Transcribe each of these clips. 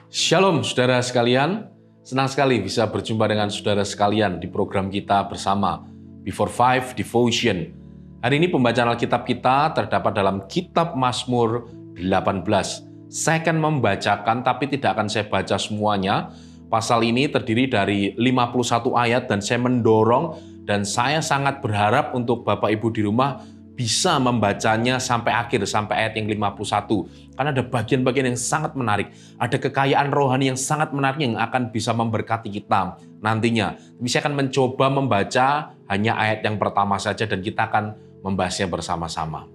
Shalom saudara sekalian, senang sekali bisa berjumpa dengan saudara sekalian di program kita bersama Before Five Devotion. Hari ini pembacaan Alkitab kita terdapat dalam Kitab Mazmur 18. Saya akan membacakan tapi tidak akan saya baca semuanya. Pasal ini terdiri dari 51 ayat dan saya mendorong dan saya sangat berharap untuk Bapak Ibu di rumah bisa membacanya sampai akhir, sampai ayat yang 51. Karena ada bagian-bagian yang sangat menarik. Ada kekayaan rohani yang sangat menarik yang akan bisa memberkati kita nantinya. Saya akan mencoba membaca hanya ayat yang pertama saja dan kita akan membahasnya bersama-sama.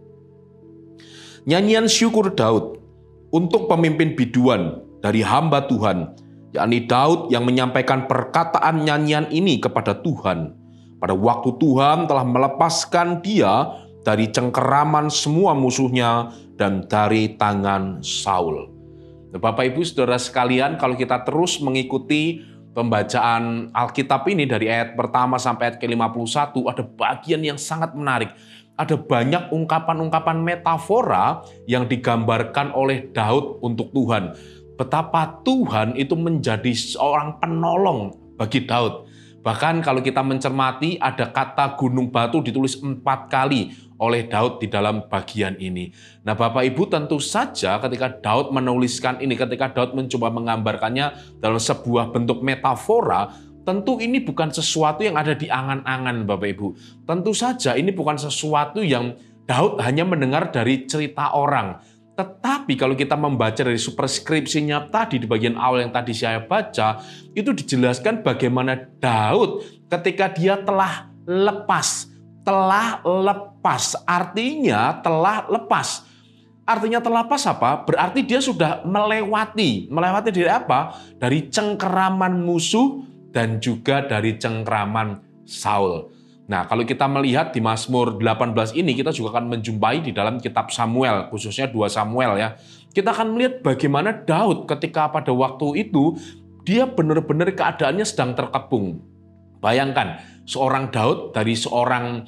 Nyanyian syukur Daud untuk pemimpin biduan dari hamba Tuhan, yakni Daud yang menyampaikan perkataan nyanyian ini kepada Tuhan. Pada waktu Tuhan telah melepaskan dia dari cengkeraman semua musuhnya dan dari tangan Saul. Bapak Ibu Saudara sekalian, kalau kita terus mengikuti pembacaan Alkitab ini dari ayat pertama sampai ayat ke-51, ada bagian yang sangat menarik. Ada banyak ungkapan-ungkapan metafora yang digambarkan oleh Daud untuk Tuhan. Betapa Tuhan itu menjadi seorang penolong bagi Daud. Bahkan kalau kita mencermati ada kata gunung batu ditulis 4 kali oleh Daud di dalam bagian ini. Nah Bapak Ibu tentu saja ketika Daud menuliskan ini, ketika Daud mencoba menggambarkannya dalam sebuah bentuk metafora, tentu ini bukan sesuatu yang ada di angan-angan Bapak Ibu. Tentu saja ini bukan sesuatu yang Daud hanya mendengar dari cerita orang. Tetapi kalau kita membaca dari superskripsinya tadi di bagian awal yang tadi saya baca, itu dijelaskan bagaimana Daud ketika dia telah lepas, artinya telah lepas. Artinya telah lepas apa? Berarti dia sudah melewati dari apa? Dari cengkeraman musuh dan juga dari cengkeraman Saul. Nah, kalau kita melihat di Mazmur 18 ini, kita juga akan menjumpai di dalam kitab Samuel, khususnya 2 Samuel ya. Kita akan melihat bagaimana Daud ketika pada waktu itu, dia benar-benar keadaannya sedang terkepung. Bayangkan, seorang Daud dari seorang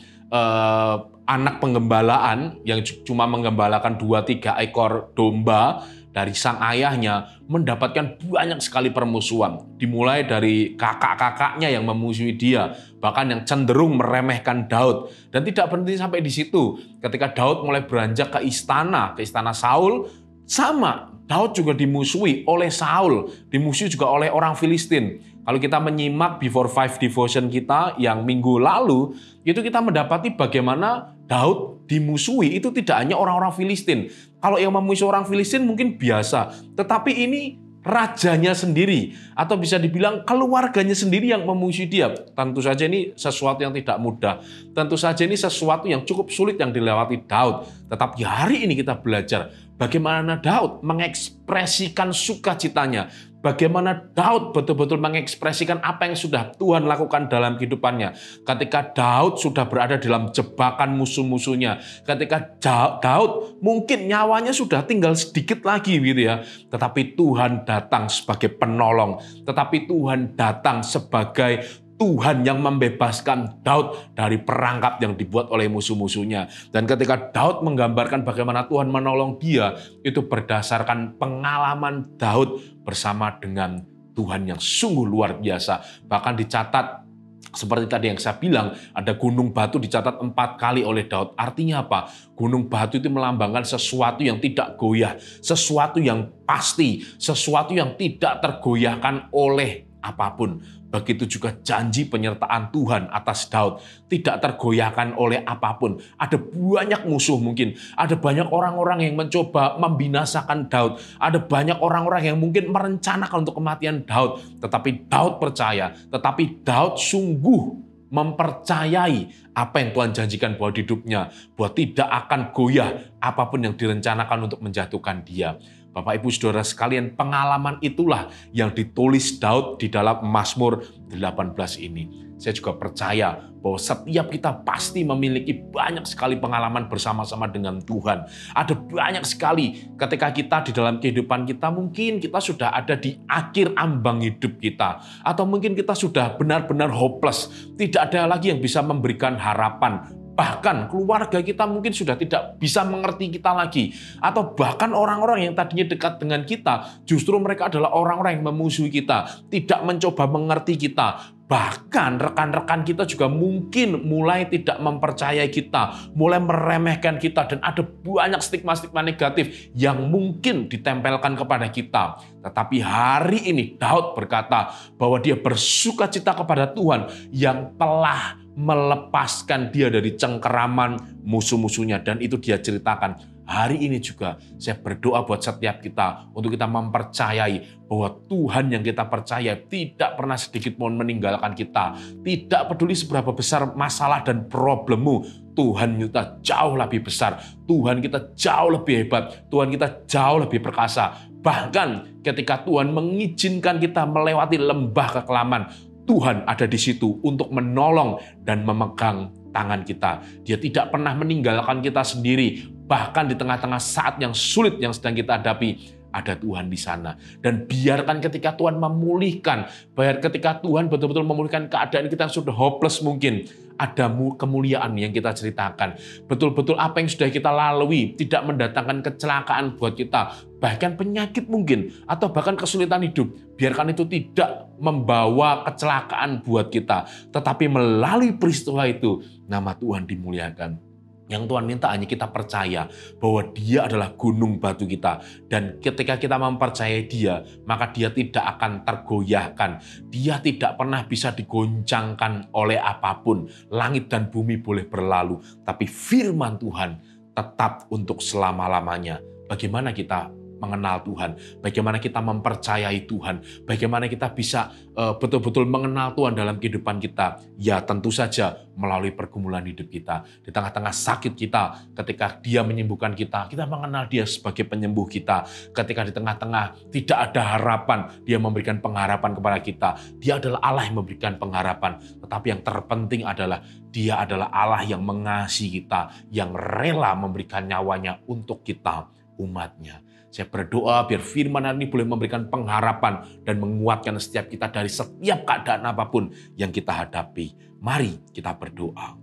anak penggembalaan yang cuma menggembalakan 2-3 ekor domba dari sang ayahnya, mendapatkan banyak sekali permusuhan. Dimulai dari kakak-kakaknya yang memusuhi dia, bahkan yang cenderung meremehkan Daud. Dan tidak berhenti sampai di situ. Ketika Daud mulai beranjak ke istana Saul, sama, Daud juga dimusuhi oleh Saul, dimusuhi juga oleh orang Filistin. Kalau kita menyimak Before Five Devotion kita yang minggu lalu, itu kita mendapati bagaimana Daud dimusuhi itu tidak hanya orang-orang Filistin. Kalau yang memusuhi orang Filistin mungkin biasa, tetapi ini rajanya sendiri, atau bisa dibilang keluarganya sendiri yang memusuhi dia. Tentu saja ini sesuatu yang tidak mudah. Tentu saja ini sesuatu yang cukup sulit yang dilewati Daud. Tetapi hari ini kita belajar bagaimana Daud mengekspresikan sukacitanya. Bagaimana Daud betul-betul mengekspresikan apa yang sudah Tuhan lakukan dalam kehidupannya. Ketika Daud sudah berada dalam jebakan musuh-musuhnya. Ketika Daud mungkin nyawanya sudah tinggal sedikit lagi gitu ya. Tetapi Tuhan datang sebagai penolong. Tetapi Tuhan datang sebagai Tuhan yang membebaskan Daud dari perangkap yang dibuat oleh musuh-musuhnya. Dan ketika Daud menggambarkan bagaimana Tuhan menolong dia, itu berdasarkan pengalaman Daud bersama dengan Tuhan yang sungguh luar biasa. Bahkan dicatat, seperti tadi yang saya bilang, ada gunung batu dicatat 4 kali oleh Daud. Artinya apa? Gunung batu itu melambangkan sesuatu yang tidak goyah, sesuatu yang pasti, sesuatu yang tidak tergoyahkan oleh apapun. Begitu juga janji penyertaan Tuhan atas Daud. Tidak tergoyahkan oleh apapun. Ada banyak musuh mungkin. Ada banyak orang-orang yang mencoba membinasakan Daud. Ada banyak orang-orang yang mungkin merencanakan untuk kematian Daud. Tetapi Daud percaya. Tetapi Daud sungguh mempercayai apa yang Tuhan janjikan buat hidupnya. Bahwa tidak akan goyah apapun yang direncanakan untuk menjatuhkan dia. Bapak Ibu Saudara sekalian, pengalaman itulah yang ditulis Daud di dalam Mazmur 18 ini. Saya juga percaya bahwa setiap kita pasti memiliki banyak sekali pengalaman bersama-sama dengan Tuhan. Ada banyak sekali ketika kita di dalam kehidupan kita, mungkin kita sudah ada di akhir ambang hidup kita. Atau mungkin kita sudah benar-benar hopeless. Tidak ada lagi yang bisa memberikan harapan. Bahkan keluarga kita mungkin sudah tidak bisa mengerti kita lagi. Atau bahkan orang-orang yang tadinya dekat dengan kita, justru mereka adalah orang-orang yang memusuhi kita, tidak mencoba mengerti kita. Bahkan rekan-rekan kita juga mungkin mulai tidak mempercayai kita, mulai meremehkan kita, dan ada banyak stigma-stigma negatif yang mungkin ditempelkan kepada kita. Tetapi hari ini Daud berkata bahwa dia bersukacita kepada Tuhan yang telah melepaskan dia dari cengkeraman musuh-musuhnya. Dan itu dia ceritakan. Hari ini juga saya berdoa buat setiap kita untuk kita mempercayai bahwa Tuhan yang kita percaya tidak pernah sedikit pun meninggalkan kita. Tidak peduli seberapa besar masalah dan problemmu, Tuhan kita jauh lebih besar. Tuhan kita jauh lebih hebat. Tuhan kita jauh lebih perkasa. Bahkan ketika Tuhan mengizinkan kita melewati lembah kekelaman, Tuhan ada di situ untuk menolong dan memegang tangan kita. Dia tidak pernah meninggalkan kita sendiri. Bahkan di tengah-tengah saat yang sulit yang sedang kita hadapi, ada Tuhan di sana. Dan biarkan ketika Tuhan memulihkan, biar ketika Tuhan betul-betul memulihkan keadaan kita yang sudah hopeless mungkin, ada kemuliaan yang kita ceritakan. Betul-betul apa yang sudah kita lalui tidak mendatangkan kecelakaan buat kita, bahkan penyakit mungkin, atau bahkan kesulitan hidup. Biarkan itu tidak membawa kecelakaan buat kita, tetapi melalui peristiwa itu, nama Tuhan dimuliakan. Yang Tuhan minta hanya kita percaya bahwa Dia adalah gunung batu kita. Dan ketika kita mempercayai Dia, maka Dia tidak akan tergoyahkan. Dia tidak pernah bisa digoncangkan oleh apapun. Langit dan bumi boleh berlalu, tapi firman Tuhan tetap untuk selama-lamanya. Bagaimana kita mengenal Tuhan, bagaimana kita mempercayai Tuhan, bagaimana kita bisa betul-betul mengenal Tuhan dalam kehidupan kita. Ya tentu saja melalui pergumulan hidup kita. Di tengah-tengah sakit kita, ketika Dia menyembuhkan kita mengenal Dia sebagai penyembuh kita. Ketika di tengah-tengah tidak ada harapan, Dia memberikan pengharapan kepada kita. Dia adalah Allah yang memberikan pengharapan. Tetapi yang terpenting adalah Dia adalah Allah yang mengasihi kita, yang rela memberikan nyawanya untuk kita, umatnya. Saya berdoa biar firman hari ini boleh memberikan pengharapan dan menguatkan setiap kita dari setiap keadaan apapun yang kita hadapi. Mari kita berdoa.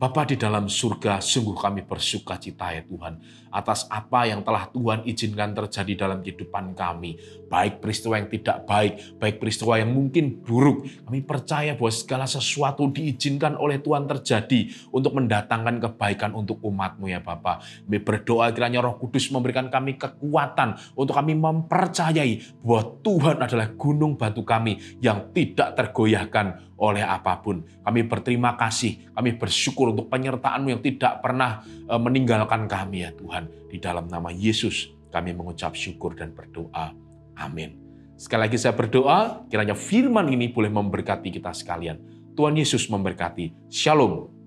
Bapa di dalam surga, sungguh kami bersukacita ya Tuhan, atas apa yang telah Tuhan izinkan terjadi dalam kehidupan kami. Baik peristiwa yang tidak baik, baik peristiwa yang mungkin buruk. Kami percaya bahwa segala sesuatu diizinkan oleh Tuhan terjadi untuk mendatangkan kebaikan untuk umat-Mu ya Bapa. Kami berdoa kiranya Roh Kudus memberikan kami kekuatan untuk kami mempercayai bahwa Tuhan adalah gunung batu kami yang tidak tergoyahkan oleh apapun. Kami berterima kasih, kami bersyukur untuk penyertaan-Mu yang tidak pernah meninggalkan kami ya Tuhan. Di dalam nama Yesus kami mengucap syukur dan berdoa. Amin. Sekali lagi saya berdoa, kiranya firman ini boleh memberkati kita sekalian. Tuhan Yesus memberkati. Shalom.